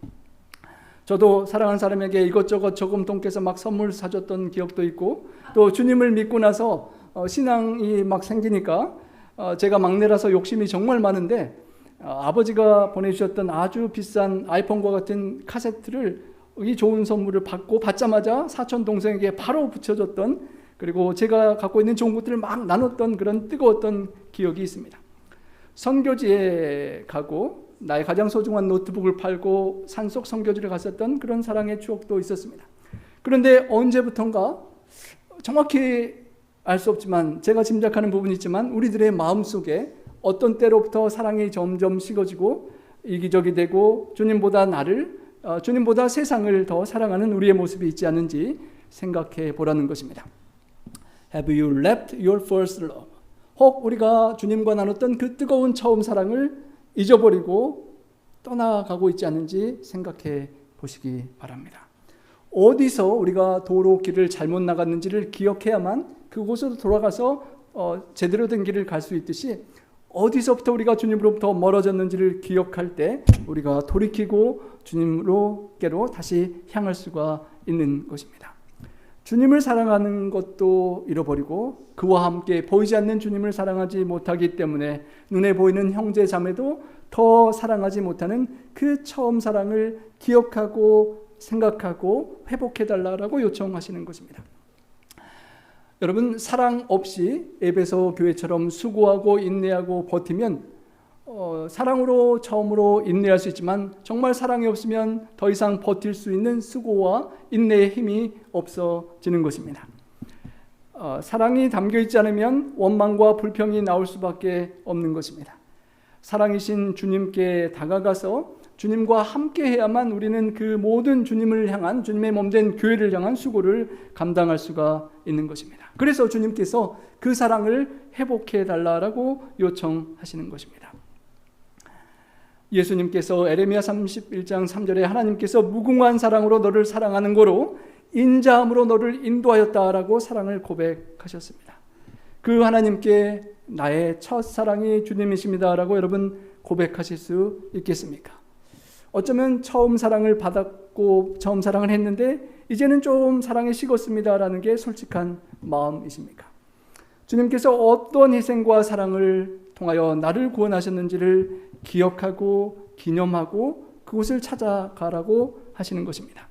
저도 사랑하는 사람에게 이것저것 저금통께서 막 선물 사줬던 기억도 있고, 또 주님을 믿고 나서 신앙이 막 생기니까 제가 막내라서 욕심이 정말 많은데, 아버지가 보내주셨던 아주 비싼 아이폰과 같은 카세트를, 이 좋은 선물을 받자마자 사촌 동생에게 바로 붙여줬던, 그리고 제가 갖고 있는 좋은 것들을 막 나눴던 그런 뜨거웠던 기억이 있습니다. 선교지에 가고 나의 가장 소중한 노트북을 팔고 산속 선교지를 갔었던 그런 사랑의 추억도 있었습니다. 그런데 언제부턴가 정확히 알 수 없지만, 제가 짐작하는 부분이 있지만 우리들의 마음속에 어떤 때로부터 사랑이 점점 식어지고 이기적이 되고 주님보다 세상을 더 사랑하는 우리의 모습이 있지 않은지 생각해 보라는 것입니다. Have you left your first love? 혹 우리가 주님과 나눴던 그 뜨거운 처음 사랑을 잊어버리고 떠나가고 있지 않은지 생각해 보시기 바랍니다. 어디서 우리가 도로 길을 잘못 나갔는지를 기억해야만 그곳으로 돌아가서 제대로 된 길을 갈 수 있듯이, 어디서부터 우리가 주님으로부터 멀어졌는지를 기억할 때 우리가 돌이키고 주님께로 다시 향할 수가 있는 것입니다. 주님을 사랑하는 것도 잃어버리고 그와 함께 보이지 않는 주님을 사랑하지 못하기 때문에 눈에 보이는 형제 자매도 더 사랑하지 못하는 그 처음 사랑을 기억하고 생각하고 회복해달라고 요청하시는 것입니다. 여러분, 사랑 없이 에베소 교회처럼 수고하고 인내하고 버티면 사랑으로 처음으로 인내할 수 있지만, 정말 사랑이 없으면 더 이상 버틸 수 있는 수고와 인내의 힘이 없어지는 것입니다. 사랑이 담겨있지 않으면 원망과 불평이 나올 수밖에 없는 것입니다. 사랑이신 주님께 다가가서 주님과 함께 해야만 우리는 그 모든 주님을 향한, 주님의 몸된 교회를 향한 수고를 감당할 수가 있는 것입니다. 그래서 주님께서 그 사랑을 회복해 달라고 요청하시는 것입니다. 예수님께서 에레미야 31장 3절에 하나님께서 무궁한 사랑으로 너를 사랑하는 거로 인자함으로 너를 인도하였다라고 사랑을 고백하셨습니다. 그 하나님께 나의 첫사랑이 주님이십니다라고 여러분 고백하실 수 있겠습니까? 어쩌면 처음 사랑을 받았고 처음 사랑을 했는데 이제는 좀 사랑이 식었습니다라는 게 솔직한 마음이십니까? 주님께서 어떤 희생과 사랑을 통하여 나를 구원하셨는지를 기억하고 기념하고 그곳을 찾아가라고 하시는 것입니다.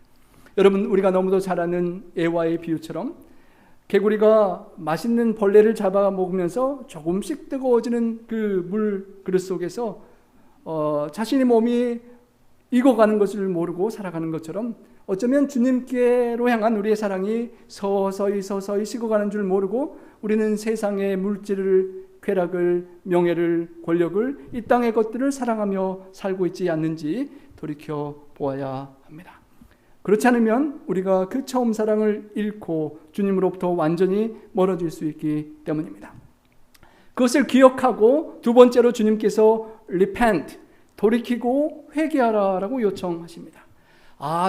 여러분, 우리가 너무도 잘 아는 애와의 비유처럼 개구리가 맛있는 벌레를 잡아 먹으면서 조금씩 뜨거워지는 그 물 그릇 속에서 자신의 몸이 익어가는 것을 모르고 살아가는 것처럼, 어쩌면 주님께로 향한 우리의 사랑이 서서히 식어가는 줄 모르고 우리는 세상의 물질을, 쾌락을, 명예를, 권력을, 이 땅의 것들을 사랑하며 살고 있지 않는지 돌이켜 보아야 합니다. 그렇지 않으면 우리가 그 처음 사랑을 잃고 주님으로부터 완전히 멀어질 수 있기 때문입니다. 그것을 기억하고 두 번째로 주님께서 repent, 돌이키고 회개하라라고 요청하십니다.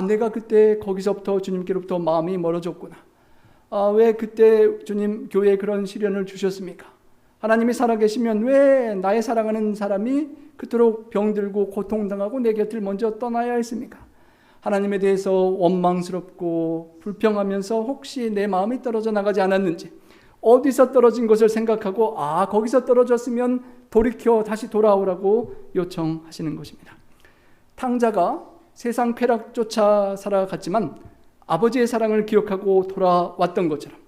내가 그때 거기서부터 주님께로부터 마음이 멀어졌구나. 왜 그때 주님 교회에 그런 시련을 주셨습니까? 하나님이 살아계시면 왜 나의 사랑하는 사람이 그토록 병들고 고통당하고 내 곁을 먼저 떠나야 했습니까? 하나님에 대해서 원망스럽고 불평하면서 혹시 내 마음이 떨어져 나가지 않았는지, 어디서 떨어진 것을 생각하고 거기서 떨어졌으면 돌이켜 다시 돌아오라고 요청하시는 것입니다. 탕자가 세상 쾌락조차 살아갔지만 아버지의 사랑을 기억하고 돌아왔던 것처럼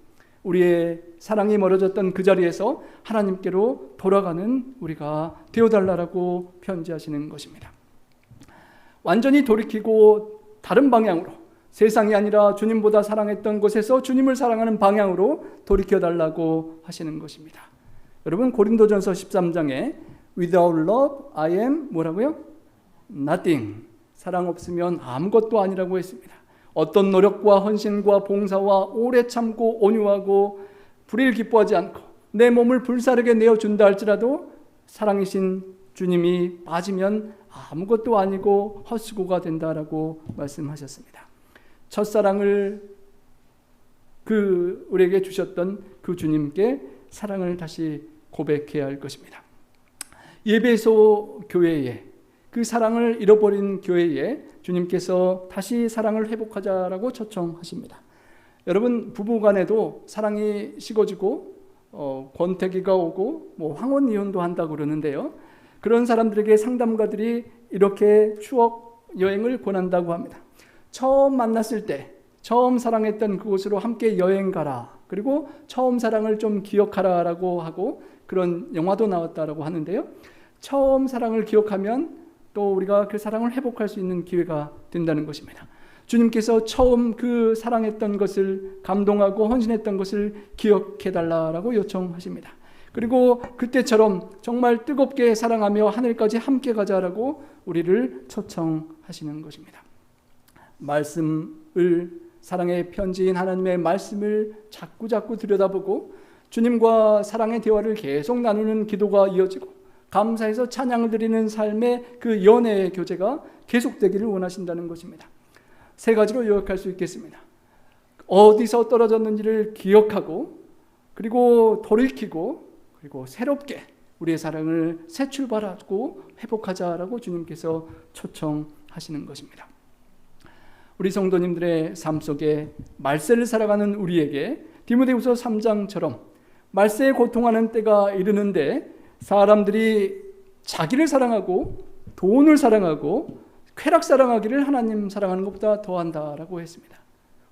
우리의 사랑이 멀어졌던 그 자리에서 하나님께로 돌아가는 우리가 되어달라고 편지하시는 것입니다. 완전히 돌이키고 다른 방향으로, 세상이 아니라 주님보다 사랑했던 곳에서 주님을 사랑하는 방향으로 돌이켜달라고 하시는 것입니다. 여러분, 고린도전서 13장에 Without love, I am 뭐라고요? Nothing. 사랑 없으면 아무것도 아니라고 했습니다. 어떤 노력과 헌신과 봉사와 오래 참고 온유하고 불의를 기뻐하지 않고 내 몸을 불사르게 내어준다 할지라도 사랑이신 주님이 빠지면 아무것도 아니고 헛수고가 된다라고 말씀하셨습니다. 첫사랑을 우리에게 주셨던 그 주님께 사랑을 다시 고백해야 할 것입니다. 예배소 교회에 그 사랑을 잃어버린 교회에 주님께서 다시 사랑을 회복하자라고 초청하십니다. 여러분, 부부간에도 사랑이 식어지고 권태기가 오고 황혼 이혼도 한다고 그러는데요. 그런 사람들에게 상담가들이 이렇게 추억 여행을 권한다고 합니다. 처음 만났을 때 처음 사랑했던 그곳으로 함께 여행 가라. 그리고 처음 사랑을 좀 기억하라라고 하고 그런 영화도 나왔다라고 하는데요. 처음 사랑을 기억하면 또 우리가 그 사랑을 회복할 수 있는 기회가 된다는 것입니다. 주님께서 처음 그 사랑했던 것을 감동하고 헌신했던 것을 기억해달라고 요청하십니다. 그리고 그때처럼 정말 뜨겁게 사랑하며 하늘까지 함께 가자라고 우리를 초청하시는 것입니다. 말씀을, 사랑의 편지인 하나님의 말씀을 자꾸 들여다보고 주님과 사랑의 대화를 계속 나누는 기도가 이어지고 감사해서 찬양을 드리는 삶의 그 연애의 교제가 계속되기를 원하신다는 것입니다. 세 가지로 요약할 수 있겠습니다. 어디서 떨어졌는지를 기억하고 그리고 돌이키고 그리고 새롭게 우리의 사랑을 새 출발하고 회복하자라고 주님께서 초청하시는 것입니다. 우리 성도님들의 삶 속에 말세를 살아가는 우리에게 디모데후서 3장처럼 말세에 고통하는 때가 이르는데 사람들이 자기를 사랑하고 돈을 사랑하고 쾌락 사랑하기를 하나님 사랑하는 것보다 더한다라고 했습니다.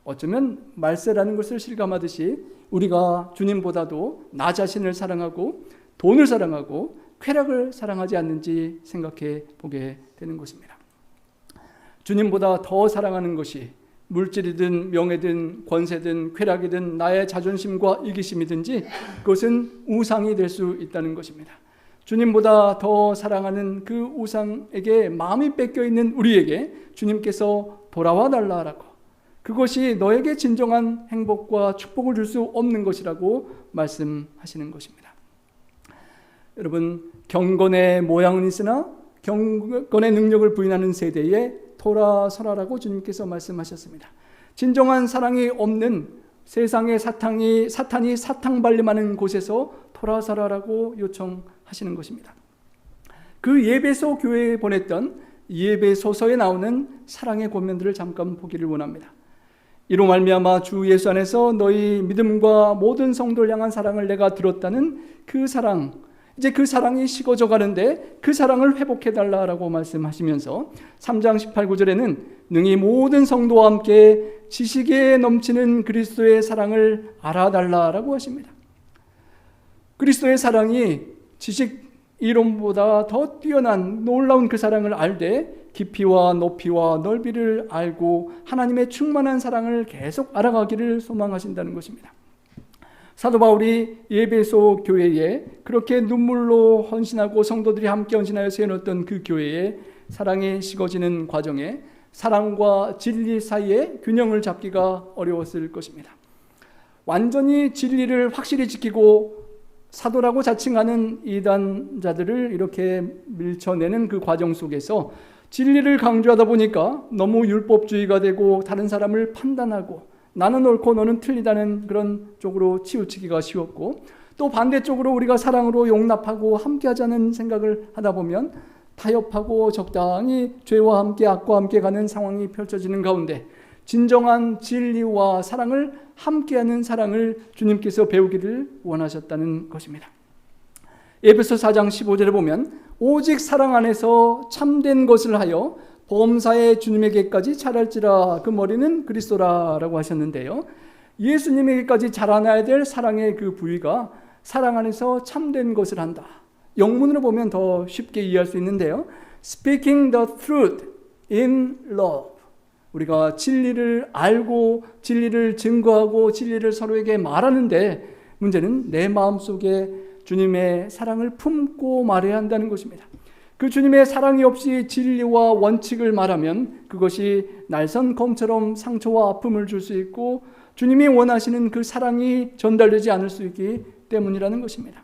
어쩌면 말세라는 것을 실감하듯이 우리가 주님보다도 나 자신을 사랑하고 돈을 사랑하고 쾌락을 사랑하지 않는지 생각해 보게 되는 것입니다. 주님보다 더 사랑하는 것이 물질이든 명예든 권세든 쾌락이든 나의 자존심과 이기심이든지 그것은 우상이 될 수 있다는 것입니다. 주님보다 더 사랑하는 그 우상에게 마음이 뺏겨 있는 우리에게 주님께서 돌아와 달라라고, 그것이 너에게 진정한 행복과 축복을 줄 수 없는 것이라고 말씀하시는 것입니다. 여러분, 경건의 모양은 있으나 경건의 능력을 부인하는 세대에 돌아서라라고 주님께서 말씀하셨습니다. 진정한 사랑이 없는 세상의 사탄이 사탕발림하는 곳에서 돌아서라라고 요청하시는 것입니다. 그 예배소 교회에 보냈던 예배소서에 나오는 사랑의 권면들을 잠깐 보기를 원합니다. 이로 말미암아 주 예수 안에서 너희 믿음과 모든 성도를 향한 사랑을 내가 들었다는 그 사랑, 이제 그 사랑이 식어져 가는데 그 사랑을 회복해달라고 말씀하시면서 3장 18, 19절에는 능히 모든 성도와 함께 지식에 넘치는 그리스도의 사랑을 알아달라고 하십니다. 그리스도의 사랑이 지식 이론보다 더 뛰어난 놀라운 그 사랑을 알되 깊이와 높이와 넓이를 알고 하나님의 충만한 사랑을 계속 알아가기를 소망하신다는 것입니다. 사도 바울이 예배소 교회에 그렇게 눈물로 헌신하고 성도들이 함께 헌신하여 세워놓았던 그 교회에 사랑이 식어지는 과정에 사랑과 진리 사이에 균형을 잡기가 어려웠을 것입니다. 완전히 진리를 확실히 지키고 사도라고 자칭하는 이단자들을 이렇게 밀쳐내는 그 과정 속에서 진리를 강조하다 보니까 너무 율법주의가 되고 다른 사람을 판단하고 나는 옳고 너는 틀리다는 그런 쪽으로 치우치기가 쉬웠고, 또 반대쪽으로 우리가 사랑으로 용납하고 함께하자는 생각을 하다 보면 타협하고 적당히 죄와 함께 악과 함께 가는 상황이 펼쳐지는 가운데 진정한 진리와 사랑을 함께하는 사랑을 주님께서 배우기를 원하셨다는 것입니다. 에베소 4장 15절에 보면 오직 사랑 안에서 참된 것을 하여 범사에 주님에게까지 자랄지라, 그 머리는 그리스도라라고 하셨는데요. 예수님에게까지 자라나야 될 사랑의 그 부위가 사랑 안에서 참된 것을 한다. 영문으로 보면 더 쉽게 이해할 수 있는데요. Speaking the truth in love. 우리가 진리를 알고 진리를 증거하고 진리를 서로에게 말하는데 문제는 내 마음속에 주님의 사랑을 품고 말해야 한다는 것입니다. 그 주님의 사랑이 없이 진리와 원칙을 말하면 그것이 날선 검처럼 상처와 아픔을 줄 수 있고 주님이 원하시는 그 사랑이 전달되지 않을 수 있기 때문이라는 것입니다.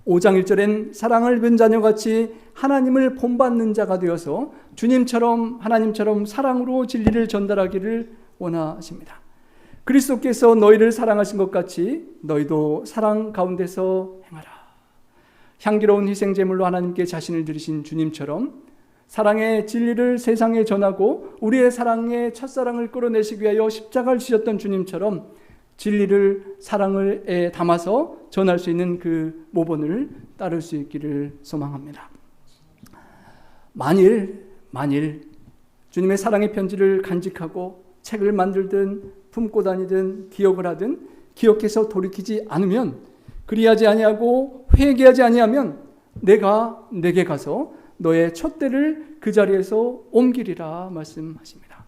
5장 1절엔 사랑을 본 자녀같이 하나님을 본받는 자가 되어서 주님처럼 하나님처럼 사랑으로 진리를 전달하기를 원하십니다. 그리스도께서 너희를 사랑하신 것 같이 너희도 사랑 가운데서 행하라. 향기로운 희생제물로 하나님께 자신을 드리신 주님처럼 사랑의 진리를 세상에 전하고 우리의 사랑의 첫사랑을 끌어내시기 위하여 십자가를 지셨던 주님처럼 진리를 사랑을 담아서 전할 수 있는 그 모본을 따를 수 있기를 소망합니다. 만일 주님의 사랑의 편지를 간직하고 책을 만들든 품고 다니든 기억을 하든 기억해서 돌이키지 않으면, 그리하지 아니하고 회개하지 아니하면 내가 내게 가서 너의 촛대를 그 자리에서 옮기리라 말씀하십니다.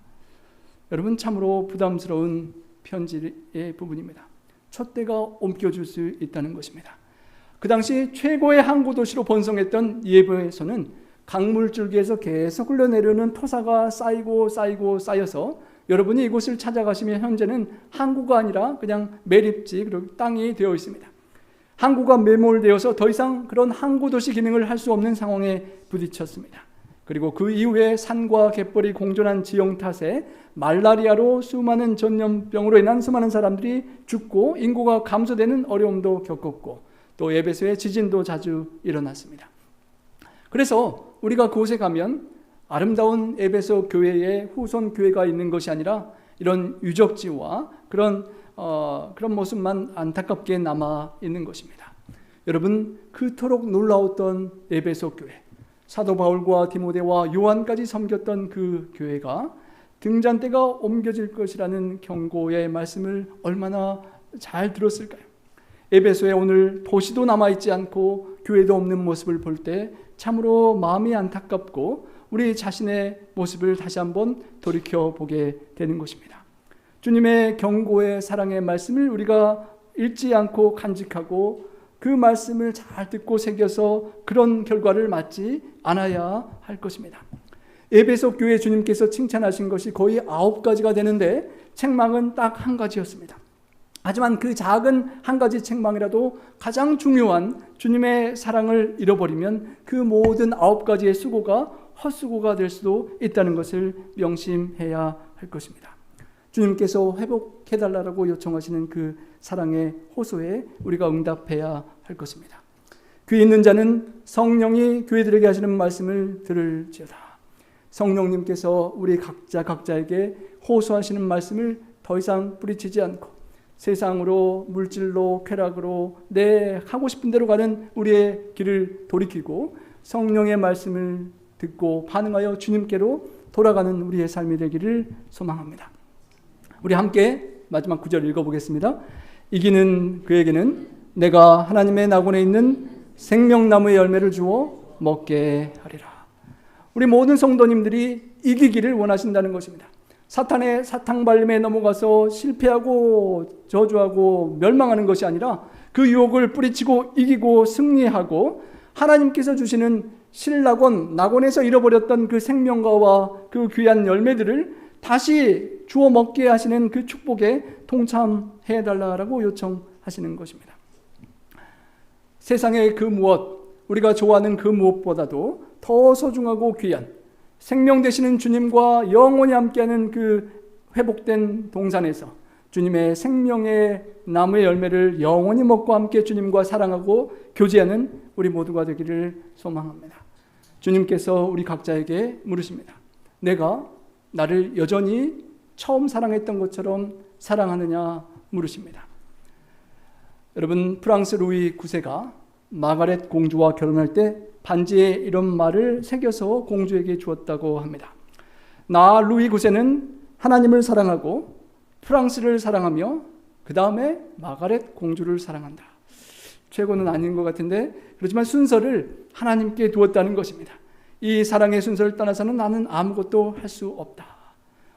여러분, 참으로 부담스러운 편지의 부분입니다. 촛대가 옮겨줄 수 있다는 것입니다. 그 당시 최고의 항구 도시로 번성했던 예배에서는 강물줄기에서 계속 흘러내려오는 토사가 쌓여서 여러분이 이곳을 찾아가시면 현재는 항구가 아니라 그냥 매립지, 그리고 땅이 되어 있습니다. 항구가 매몰되어서 더 이상 그런 항구 도시 기능을 할 수 없는 상황에 부딪혔습니다. 그리고 그 이후에 산과 갯벌이 공존한 지형 탓에 말라리아로 수많은 전염병으로 인한 수많은 사람들이 죽고 인구가 감소되는 어려움도 겪었고 또 에베소에 지진도 자주 일어났습니다. 그래서 우리가 그곳에 가면 아름다운 에베소 교회의 후손 교회가 있는 것이 아니라 이런 유적지와 그런 모습만 안타깝게 남아 있는 것입니다. 여러분, 그토록 놀라웠던 에베소 교회, 사도 바울과 디모데와 요한까지 섬겼던 그 교회가 등잔대가 옮겨질 것이라는 경고의 말씀을 얼마나 잘 들었을까요? 에베소에 오늘 도시도 남아있지 않고 교회도 없는 모습을 볼 때 참으로 마음이 안타깝고 우리 자신의 모습을 다시 한번 돌이켜보게 되는 것입니다. 주님의 경고의 사랑의 말씀을 우리가 읽지 않고 간직하고 그 말씀을 잘 듣고 새겨서 그런 결과를 맞지 않아야 할 것입니다. 에베소 교회 주님께서 칭찬하신 것이 거의 9가지가 되는데 책망은 딱 1가지였습니다. 하지만 그 작은 1가지 책망이라도 가장 중요한 주님의 사랑을 잃어버리면 그 모든 9가지의 수고가 헛수고가 될 수도 있다는 것을 명심해야 할 것입니다. 주님께서 회복해달라고 요청하시는 그 사랑의 호소에 우리가 응답해야 할 것입니다. 귀 있는 자는 성령이 교회들에게 하시는 말씀을 들을지어다. 성령님께서 우리 각자에게 호소하시는 말씀을 더 이상 뿌리치지 않고 세상으로, 물질로, 쾌락으로 내 하고 싶은 대로 가는 우리의 길을 돌이키고 성령의 말씀을 듣고 반응하여 주님께로 돌아가는 우리의 삶이 되기를 소망합니다. 우리 함께 마지막 9절 읽어보겠습니다. 이기는 그에게는 내가 하나님의 낙원에 있는 생명나무의 열매를 주어 먹게 하리라. 우리 모든 성도님들이 이기기를 원하신다는 것입니다. 사탄의 사탕발림에 넘어가서 실패하고 저주하고 멸망하는 것이 아니라 그 유혹을 뿌리치고 이기고 승리하고 하나님께서 주시는 신낙원, 낙원에서 잃어버렸던 그 생명과와 그 귀한 열매들을 다시 주워 먹게 하시는 그 축복에 동참해달라고 요청하시는 것입니다. 세상의 그 무엇, 우리가 좋아하는 그 무엇보다도 더 소중하고 귀한 생명 되시는 주님과 영원히 함께하는 그 회복된 동산에서 주님의 생명의 나무의 열매를 영원히 먹고 함께 주님과 사랑하고 교제하는 우리 모두가 되기를 소망합니다. 주님께서 우리 각자에게 물으십니다. 내가 나를 여전히 처음 사랑했던 것처럼 사랑하느냐 물으십니다. 여러분, 프랑스 루이 9세가 마가렛 공주와 결혼할 때 반지에 이런 말을 새겨서 공주에게 주었다고 합니다. 나 루이 9세는 하나님을 사랑하고 프랑스를 사랑하며 그 다음에 마가렛 공주를 사랑한다. 최고는 아닌 것 같은데 그렇지만 순서를 하나님께 두었다는 것입니다. 이 사랑의 순서를 떠나서는 나는 아무것도 할 수 없다.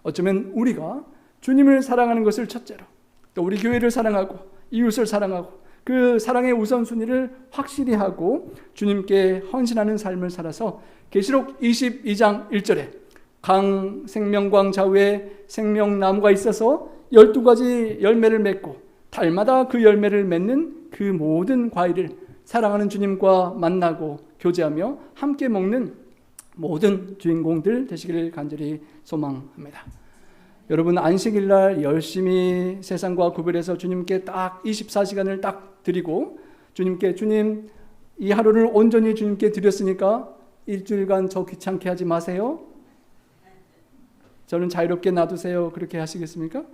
어쩌면 우리가 주님을 사랑하는 것을 첫째로, 또 우리 교회를 사랑하고 이웃을 사랑하고 그 사랑의 우선순위를 확실히 하고 주님께 헌신하는 삶을 살아서 계시록 22장 1절에 강 생명광 좌우에 생명나무가 있어서 12가지 열매를 맺고 달마다 그 열매를 맺는 그 모든 과일을 사랑하는 주님과 만나고 교제하며 함께 먹는 모든 주인공들 되시기를 간절히 소망합니다. 여러분, 안식일날 열심히 세상과 구별해서 주님께 딱 24시간을 딱 드리고 주님께, 주님 이 하루를 온전히 주님께 드렸으니까 일주일간 저 귀찮게 하지 마세요, 저는 자유롭게 놔두세요, 그렇게 하시겠습니까?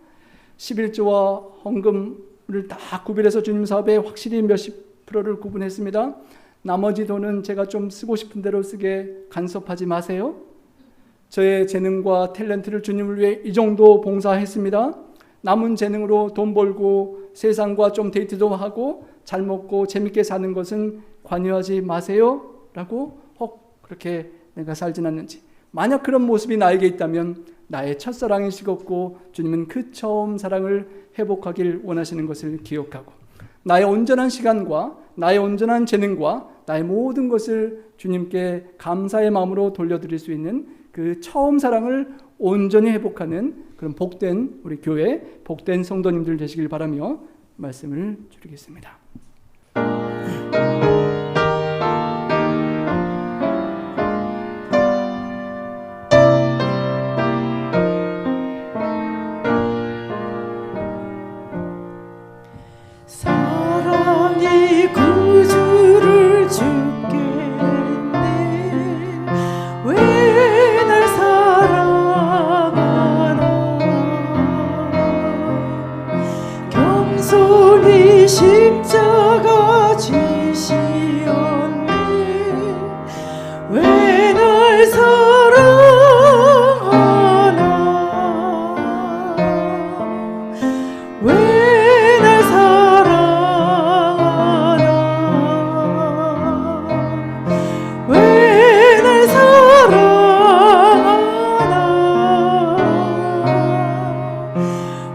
11조와 헌금을 다 구별해서 주님 사업에 확실히 몇십 프로를 구분했습니다. 나머지 돈은 제가 좀 쓰고 싶은 대로 쓰게 간섭하지 마세요. 저의 재능과 탤런트를 주님을 위해 이 정도 봉사했습니다. 남은 재능으로 돈 벌고 세상과 좀 데이트도 하고 잘 먹고 재밌게 사는 것은 관여하지 마세요 라고 혹 그렇게 내가 살진 않는지, 만약 그런 모습이 나에게 있다면 나의 첫사랑이 식었고 주님은 그 처음 사랑을 회복하길 원하시는 것을 기억하고 나의 온전한 시간과 나의 온전한 재능과 나의 모든 것을 주님께 감사의 마음으로 돌려드릴 수 있는 그 처음 사랑을 온전히 회복하는 그런 복된 우리 교회, 복된 성도님들 되시길 바라며 말씀을 드리겠습니다. 사랑이 구주를 주겠네. 왜 날 사랑하나. 겸손히 십자가 지시었네. 왜 날 사랑하나.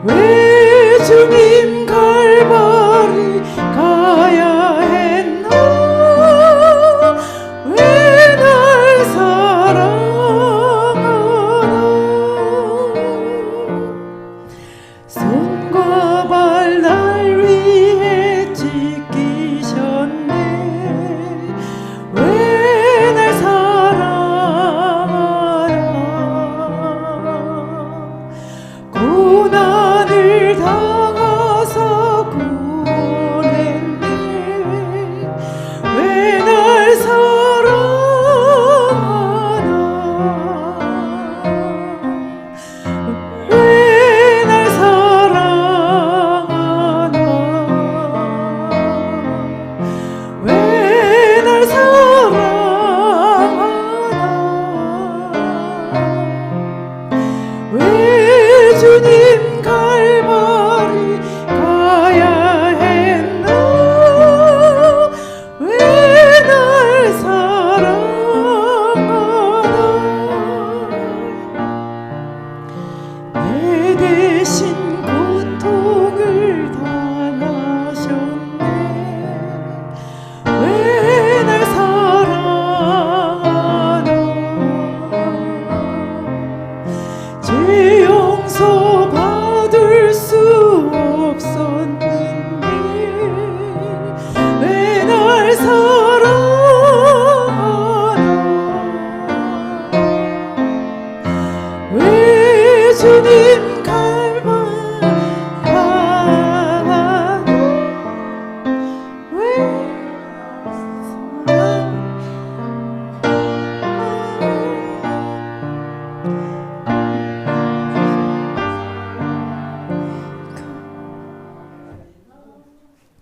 왜 주님 갈바리 가야 했나. 왜 날 사랑하나. 손과 발 날 위해 찢기셨네. 왜 날 사랑하나. 고난을 당하사 구원했네. 왜 날 사랑하나. 왜 날 사랑하나. 왜 날 사랑하나. 왜 주님 갈바리 가야 했나. 왜 날 사랑하나. 내 대신 고통을 당하셨네. 왜 날 사랑하나. 죄 용서 받을 수 없었는데. 왜 날 사랑하나. 왜 주님 갈바리 가나. 왜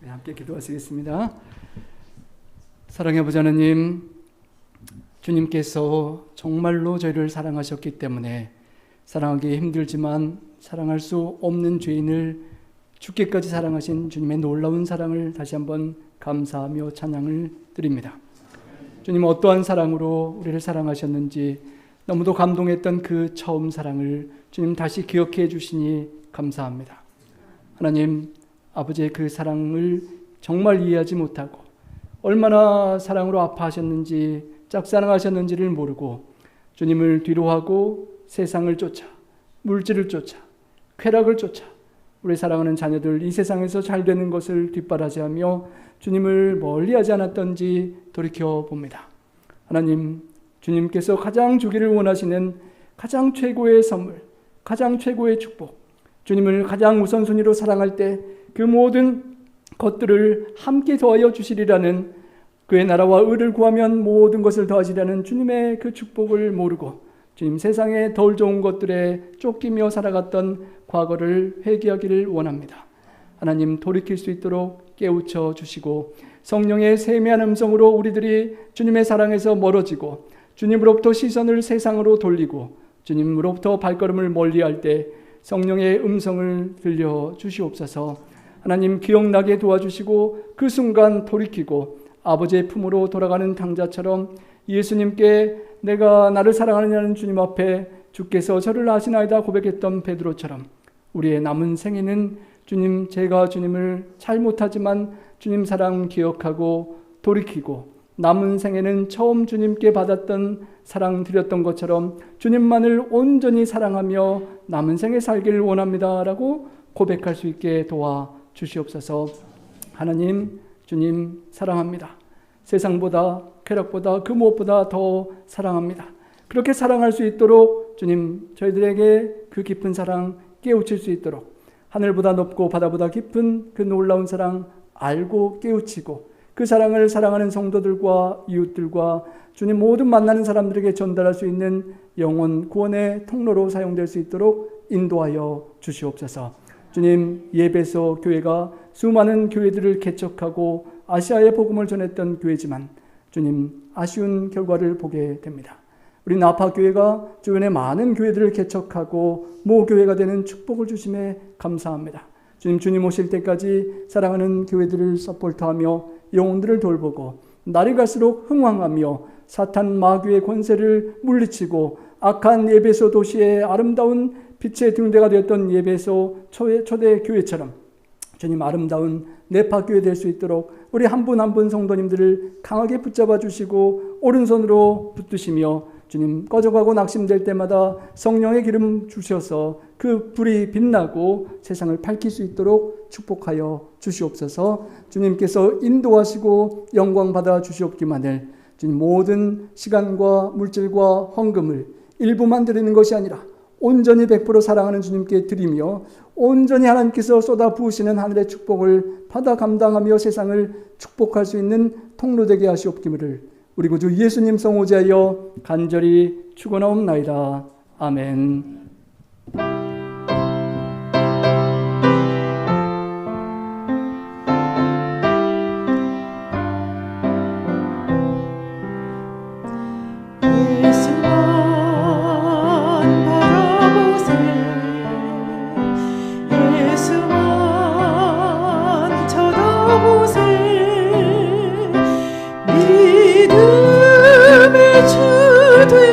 네, 함께 기도하시겠습니다. 사랑의 아버지 하나님, 주님께서 정말로 저희를 사랑하셨기 때문에 사랑하기 힘들지만 사랑할 수 없는 죄인을 죽기까지 사랑하신 주님의 놀라운 사랑을 다시 한번 감사하며 찬양을 드립니다. 주님, 어떠한 사랑으로 우리를 사랑하셨는지 너무도 감동했던 그 처음 사랑을 주님 다시 기억해 주시니 감사합니다. 하나님, 아버지의 그 사랑을 정말 이해하지 못하고 얼마나 사랑으로 아파하셨는지 짝사랑하셨는지를 모르고 주님을 뒤로하고 세상을 쫓아 물질을 쫓아 쾌락을 쫓아 우리 사랑하는 자녀들 이 세상에서 잘 되는 것을 뒷바라지하며 주님을 멀리하지 않았던지 돌이켜봅니다. 하나님, 주님께서 가장 주기를 원하시는 가장 최고의 선물, 가장 최고의 축복, 주님을 가장 우선순위로 사랑할 때 그 모든 것들을 함께 더하여 주시리라는 그의 나라와 의를 구하면 모든 것을 더하시리라는 주님의 그 축복을 모르고 주님 세상에 덜 좋은 것들에 쫓기며 살아갔던 과거를 회개하기를 원합니다. 하나님, 돌이킬 수 있도록 깨우쳐 주시고 성령의 세미한 음성으로 우리들이 주님의 사랑에서 멀어지고 주님으로부터 시선을 세상으로 돌리고 주님으로부터 발걸음을 멀리할 때 성령의 음성을 들려 주시옵소서. 하나님, 기억나게 도와주시고 그 순간 돌이키고 아버지의 품으로 돌아가는 당자처럼 예수님께 내가 나를 사랑하느냐는 주님 앞에 주께서 저를 아시나이다 고백했던 베드로처럼 우리의 남은 생에는 주님, 제가 주님을 잘 못하지만 주님 사랑 기억하고 돌이키고 남은 생에는 처음 주님께 받았던 사랑 드렸던 것처럼 주님만을 온전히 사랑하며 남은 생에 살기를 원합니다 라고 고백할 수 있게 도와주시옵소서. 하나님, 주님 사랑합니다. 세상보다 쾌락보다 그 무엇보다 더 사랑합니다. 그렇게 사랑할 수 있도록 주님 저희들에게 그 깊은 사랑 깨우칠 수 있도록 하늘보다 높고 바다보다 깊은 그 놀라운 사랑 알고 깨우치고 그 사랑을 사랑하는 성도들과 이웃들과 주님 모든 만나는 사람들에게 전달할 수 있는 영혼 구원의 통로로 사용될 수 있도록 인도하여 주시옵소서. 주님, 예배소 교회가 수많은 교회들을 개척하고 아시아에 복음을 전했던 교회지만 주님 아쉬운 결과를 보게 됩니다. 우리 나파교회가 주변에 많은 교회들을 개척하고 모교회가 되는 축복을 주심에 감사합니다. 주님 오실 때까지 사랑하는 교회들을 서포트하며 영혼들을 돌보고 날이 갈수록 흥왕하며 사탄 마귀의 권세를 물리치고 악한 예배소 도시의 아름다운 빛의 등대가 되었던 예배소 초대 교회처럼 주님 아름다운 네파교회 될 수 있도록 우리 한 분 한 분 성도님들을 강하게 붙잡아 주시고 오른손으로 붙드시며 주님 꺼져가고 낙심될 때마다 성령의 기름 주셔서 그 불이 빛나고 세상을 밝힐 수 있도록 축복하여 주시옵소서. 주님께서 인도하시고 영광 받아 주시옵기만을 주님 모든 시간과 물질과 헌금을 일부만 드리는 것이 아니라 온전히 100% 사랑하는 주님께 드리며 온전히 하나님께서 쏟아 부으시는 하늘의 축복을 받아 감당하며 세상을 축복할 수 있는 통로 되게 하시옵기를 우리 구주 예수님 성호제하여 간절히 축원하옵나이다. 아멘. 믿음의 주